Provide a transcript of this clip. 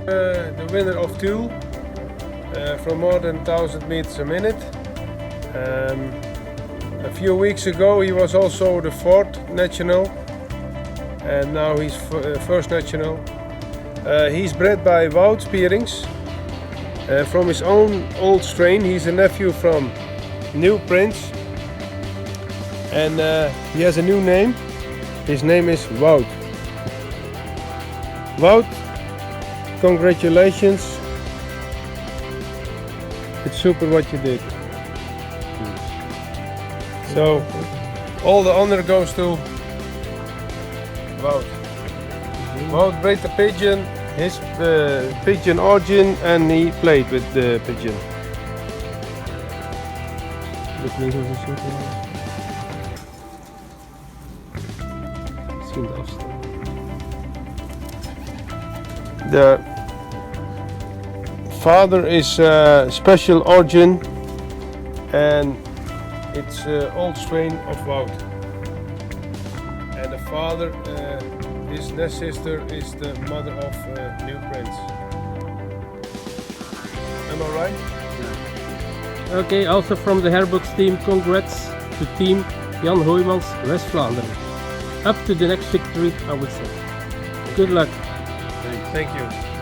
The winner of Tulle from more than 1,000 meters a minute. A few weeks ago he was also the 4th national, and now he's first national. He's bred by Wout Spierings from his own old strain. He's a nephew from New Prince, and he has a new name. His name is Wout. Wout, congratulations. It's super what you did. So, all the honor goes to Wout. Wout bred the pigeon, his pigeon origin, and he played with the pigeon. The father is special origin, and it's old strain of Wout. And the father, his nest sister, is the mother of New Prince. Am I right? Yeah. Okay, also from the Hairbox team, congrats to team Jan Hooymans West Vlaanderen. Up to the next victory, I would say. Good luck. Thank you.